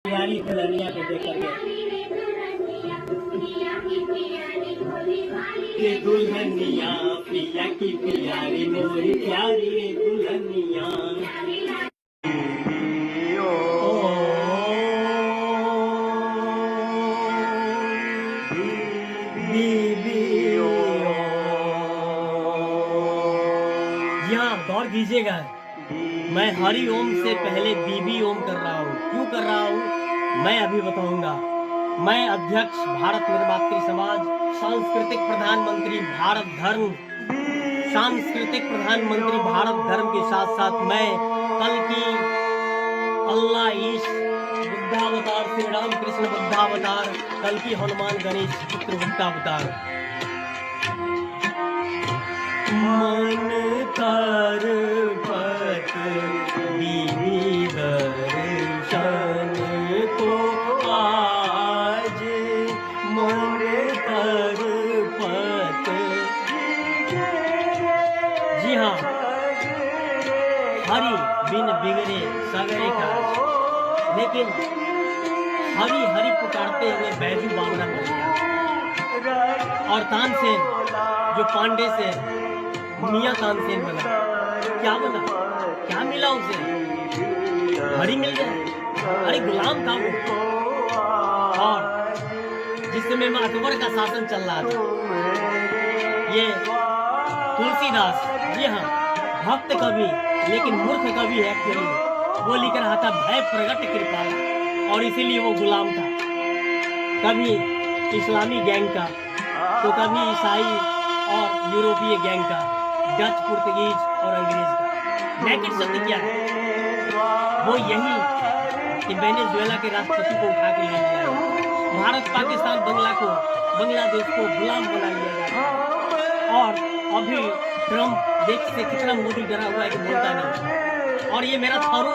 प्यारी दुल्हनिया को देख करके ये दुल्हनिया पिया की प्यारी मोरी प्यारी दुल्हनिया। यहाँ गौर कीजिएगा, मैं हरि ओम से पहले बीबी ओम कर रहा हूँ। क्यों कर रहा हूँ मैं अभी बताऊंगा। मैं अध्यक्ष भारत निर्मात्री समाज, सांस्कृतिक प्रधानमंत्री भारत धर्म, सांस्कृतिक प्रधानमंत्री भारत धर्म के साथ साथ मैं कल की अल्लाह ईश बुद्धावतार, श्री राम कृष्ण बुद्धावतार, कल की हनुमान गणेश चित्रगुप्तावतार। मन कर पत बीबी दर्शन को आज, मन कर पत। जी हाँ, हरि बिन बिगड़े सगरे काज, लेकिन हरि हरि पुकारते हुए बैजू बावरा बन गया और तानसेन जो पांडे से मियां तानसेन बना। क्या बना, क्या मिला उसे? हरि मिल गया। अरे गुलाम था वो, और जिस समय में अकबर का शासन चल रहा था, ये तुलसीदास, जी हाँ, भक्त कवि लेकिन मूर्ख कवि है एक्चुअली, वो लिख रहा था भय प्रगट कृपाला, और इसीलिए वो गुलाम था। कभी इस्लामी गैंग का, तो कभी ईसाई और यूरोपीय गैंग का, डच, पुर्तगीज और अंग्रेज का। नेकेड सत्य क्या है? वो यही कि वेनेजुएला के राष्ट्रपति को उठा के ले लिया है, भारत पाकिस्तान बांग्लादेश को गुलाम बना लिया जाता है, और अभी ट्रम्प देश से कितना मोदी डरा हुआ है कि बोलता नहीं। और ये मेरा थारू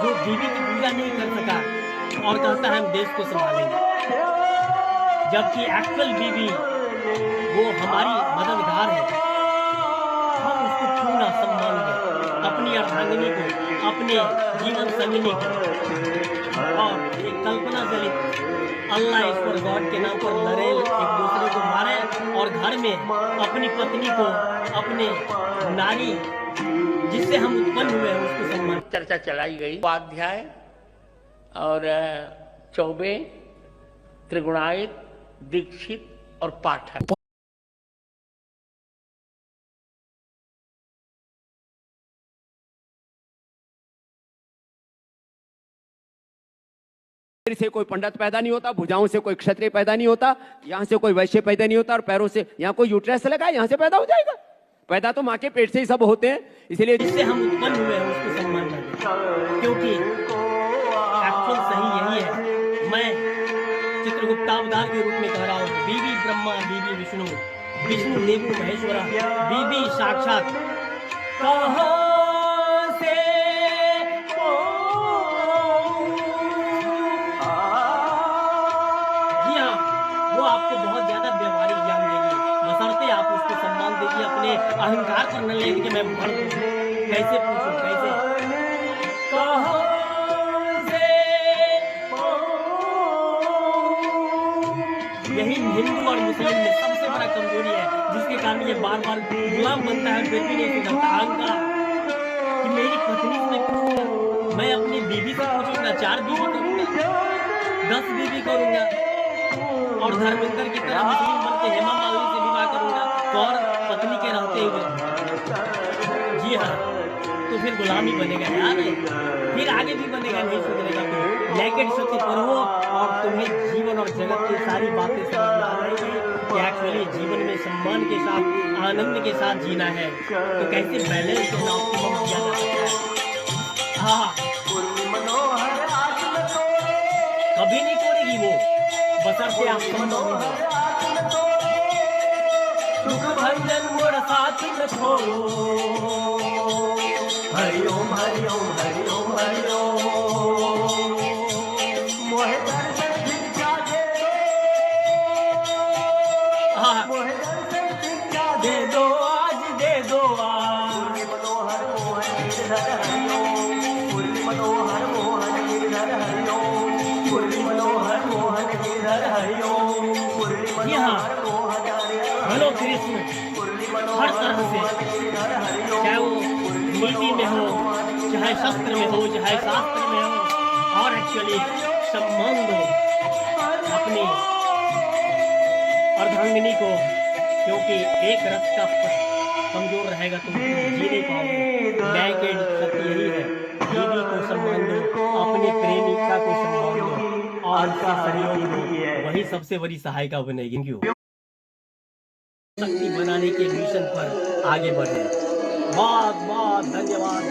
जो बीबी की पूजा नहीं कर सका और कहता है हम देश को संभालेंगे, जबकि एक्चुअल बीबी वो हमारी मददगार है। हम उसको क्यों ना सम्मान दें, अपनी अर्धांगिनी को, अपने जीवन संगिनी को। और एक कल्पना जलित अल्लाह ईश्वर गॉड के नाम पर लड़े, एक दूसरे को मारे, और घर में अपनी पत्नी को, अपने नारी जिससे हम उत्पन्न हुए हैं उसको सम्मान। चर्चा चलाई गई उपाध्याय और चौबे, त्रिगुणायत, दीक्षित और पाठक। से कोई पंडित पैदा नहीं होता, भुजाओं से कोई क्षत्रिय पैदा नहीं होता, यहाँ से कोई वैश्य पैदा नहीं होता, और पैरों से यहाँ कोई यूट्रस लगा यहाँ से पैदा हो जाएगा। पैदा तो माँ के पेट से ही सब होते हैं, इसलिए जिससे हम उत्पन्न हुए हैं उसको सम्मान दें, क्योंकि एक्चुअल सही यही है। मैं चित्रगुप्तावतार के रूप में कह रहा हूँ, बीबी ब्रह्मा, बीबी विष्णु, विष्णु देवो महेश्वरा, बीबी साक्षात कहाँ से आपको बहुत ज्यादा व्यवहारिक ज्ञान देगी, बशर्ते आप उसको सम्मान देगी, अपने अहंकार पर न लेके मैं बढ़ कैसे पूछूं, कैसे यही हिंदू और मुस्लिम में सबसे बड़ा कमजोरी है, जिसके कारण ये बार बार गुलाम बनता है, फिर भी नहीं सुधरता। अहंकार कि मेरी पत्नी से पूछूंगा, मैं अपनी बीवी से पूछूंगा, 4 बीवी करूंगा, 10 बीवी करूंगा, और धर्मेंद्र की तरह मुस्लिम बन के हेमा मालिनी से विवाह करूंगा, और पत्नी के रहते हुए। जी हाँ, तो फिर गुलामी बनेगा यार, फिर आगे भी बनेगा, नहीं सुधरेगा। तो नेकेड सत्य पढ़ो और तुम्हें जीवन और जगत की सारी बातें समझ में आ जाएगी कि एक्चुअली जीवन में सम्मान के साथ, आनंद के साथ जीना है, तो कैसे बैलेंस को ऑप्टिमम किया जा सकता है। हाँ, कभी नहीं तोड़ेगी वो, बशर्ते आप दुख भंजन मोर साथ न छोड़ो। हरि ओम हरि ओम हरि ओम हरि ओम, मोहे दर्शन भिक्षा दे दो, मोहे दर्शन भिक्षा दे दो, आज दे दो आज। मनोहर मोहन गिरधर हरि ओम, मनोहर मोहन गिरधर हरि ओम। शस्त्र में हो चाहे शास्त्र में हो, और एक्चुअली सम्मान दो अपनी अर्धांगिनी को, क्योंकि एक रथ का कमजोर रहेगा तो जी नहीं पाओगे। न्याय के शक्ति यही है, बीवी को सम्मान दो, अपनी प्रेमिका को सम्मान दो और उससे सहयोग दो, वही सबसे बड़ी सहायिका बनेगी। क्यों शक्ति बनाने के मिशन पर आगे बढ़े। बहुत बहुत धन्यवाद।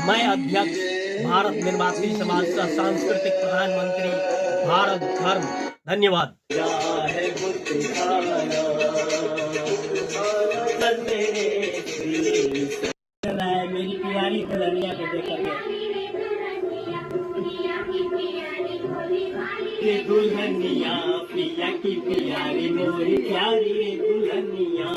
मैं अध्यक्ष भारत निर्वासित समाज का सांस्कृतिक प्रधानमंत्री भारत धर्म, धन्यवाद। मेरी प्यारी दुल्हनिया को देखकर दुल्हनिया प्रिया की प्यारी मोरी प्यारी दुल्हनिया।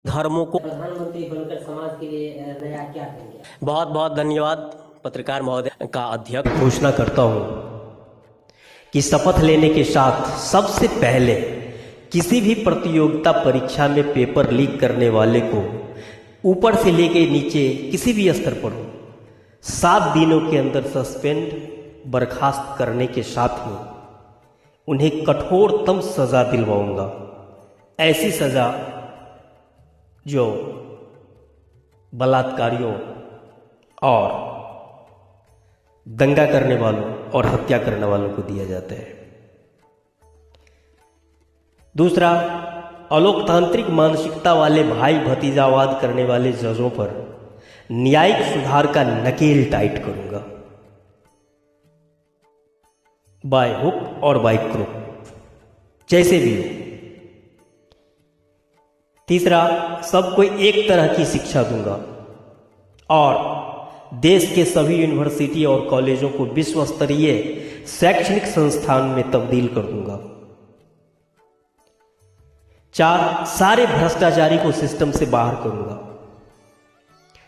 धर्मों को प्रधानमंत्री बनकर समाज के लिए नया क्या करेंगे? बहुत बहुत धन्यवाद। पत्रकार महोदय का अध्यक्ष घोषणा करता हूं कि शपथ लेने के साथ सबसे पहले किसी भी प्रतियोगिता परीक्षा में पेपर लीक करने वाले को ऊपर से लेके नीचे किसी भी स्तर पर हो 7 दिनों के अंदर सस्पेंड बर्खास्त करने के साथ ही उन्हें कठोरतम सजा दिलवाऊंगा। ऐसी सजा जो बलात्कारियों और दंगा करने वालों और हत्या करने वालों को दिया जाता है। दूसरा, अलोकतांत्रिक मानसिकता वाले भाई भतीजावाद करने वाले जजों पर न्यायिक सुधार का नकेल टाइट करूंगा, बाय हुक और बाय क्रुक, जैसे भी हो। तीसरा, सबको एक तरह की शिक्षा दूंगा और देश के सभी यूनिवर्सिटी और कॉलेजों को विश्व स्तरीय शैक्षणिक संस्थान में तब्दील कर दूंगा। 4, सारे भ्रष्टाचारी को सिस्टम से बाहर करूंगा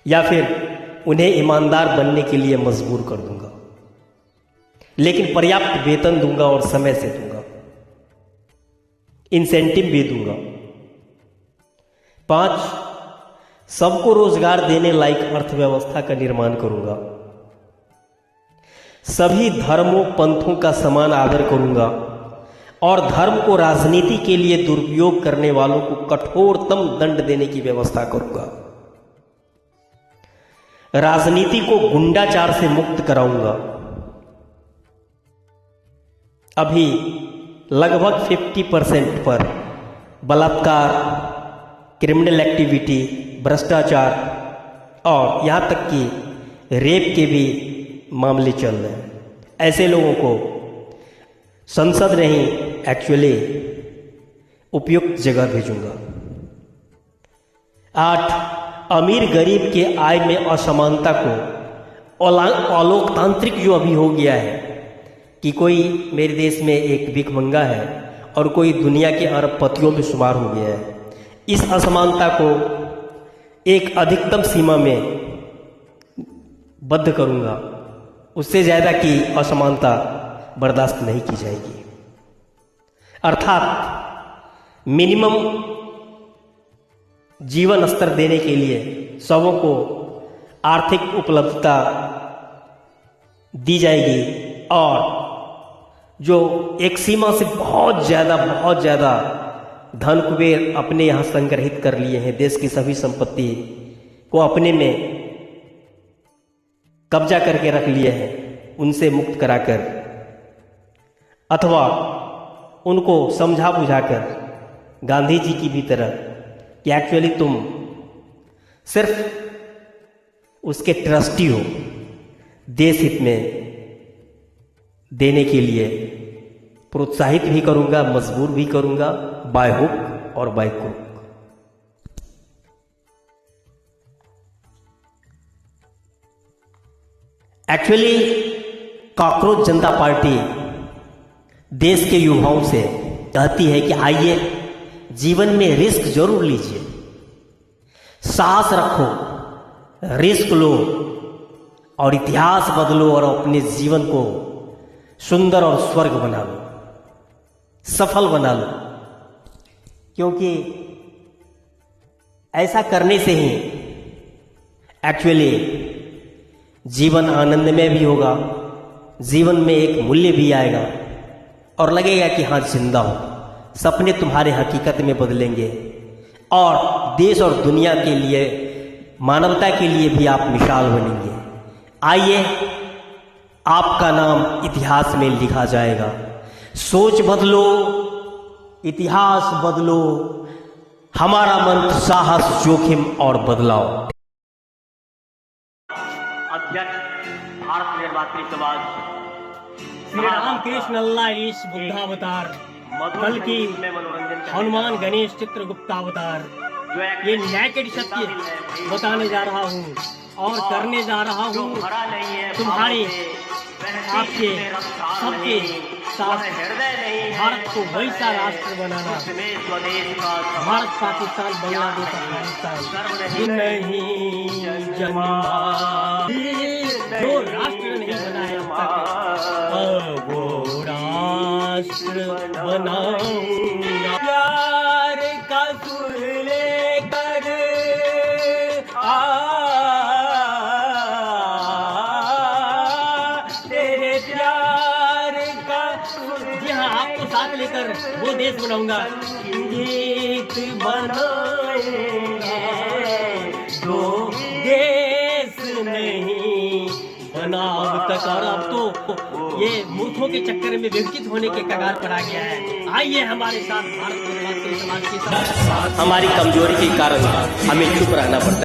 या फिर उन्हें ईमानदार बनने के लिए मजबूर कर दूंगा, लेकिन पर्याप्त वेतन दूंगा और समय से दूंगा, इंसेंटिव भी दूंगा। 5, सबको रोजगार देने लायक अर्थव्यवस्था का निर्माण करूंगा। सभी धर्मों पंथों का समान आदर करूंगा और धर्म को राजनीति के लिए दुरुपयोग करने वालों को कठोरतम दंड देने की व्यवस्था करूंगा। राजनीति को गुंडाचार से मुक्त कराऊंगा। अभी लगभग 50% पर बलात्कार, क्रिमिनल एक्टिविटी, भ्रष्टाचार और यहाँ तक कि रेप के भी मामले चल रहे हैं। ऐसे लोगों को संसद नहीं, एक्चुअली उपयुक्त जगह भेजूंगा। 8, अमीर गरीब के आय में असमानता को, अलोकतांत्रिक जो अभी हो गया है कि कोई मेरे देश में एक भिखमंगा है और कोई दुनिया के अरबपतियों में शुमार हो गया है, इस असमानता को एक अधिकतम सीमा में बद्ध करूंगा। उससे ज्यादा की असमानता बर्दाश्त नहीं की जाएगी। अर्थात मिनिमम जीवन स्तर देने के लिए सबों को आर्थिक उपलब्धता दी जाएगी और जो एक सीमा से बहुत ज्यादा धन कुबेर अपने यहां संग्रहित कर लिए हैं, देश की सभी संपत्ति को अपने में कब्जा करके रख लिए हैं, उनसे मुक्त कराकर अथवा उनको समझा बुझाकर गांधी जी की भी तरह कि एक्चुअली तुम सिर्फ उसके ट्रस्टी हो, देश हित में देने के लिए प्रोत्साहित भी करूंगा, मजबूर भी करूंगा, बाय हुक और by crook. Actually cockroach Janata party देश के युवाओं से कहती है कि आइए जीवन में रिस्क जरूर लीजिए, साहस रखो, रिस्क लो और इतिहास बदलो और अपने जीवन को सुंदर और स्वर्ग बना लो, सफल बना लो। क्योंकि ऐसा करने से ही एक्चुअली जीवन आनंदमय भी होगा, जीवन में एक मूल्य भी आएगा और लगेगा कि हाँ जिंदा हो, सपने तुम्हारे हकीकत में बदलेंगे और देश और दुनिया के लिए, मानवता के लिए भी आप मिसाल बनेंगे। आइए, आपका नाम इतिहास में लिखा जाएगा। सोच बदलो, इतिहास बदलो, हमारा मंत्र साहस, जोखिम और बदलाव। अध्यक्ष भारत निर्वाचन समाज श्री रामकृष्ण अल्लाह ईश बुद्धावतार, कल की हनुमान गणेश चित्रगुप्तावतार, ये नेकेड सत्य बताने जा रहा हूँ और करने जा रहा हूँ तुम्हारे आपके सबके साथ। भारत को वैसा राष्ट्र बनाना, भारत पाकिस्तान बांग्लादेश अफगानिस्तान नहीं जन्मा, जो राष्ट्र नहीं बनाया वो राष्ट्र बनाऊंगा। प्यार का सुर लेकर तेरे प्यार का, जी हाँ, आपको साथ लेकर वो देश बनाऊंगा। गीत बनाएंगे जो देश नहीं बना अब तक, और अब तो ये मूर्खों के चक्कर में विकसित होने के कगार पर आ गया है। आइए हमारे साथ भारत निर्वाचन समाज के साथ। हमारी कमजोरी के कारण हमें चुप रहना पड़ता है।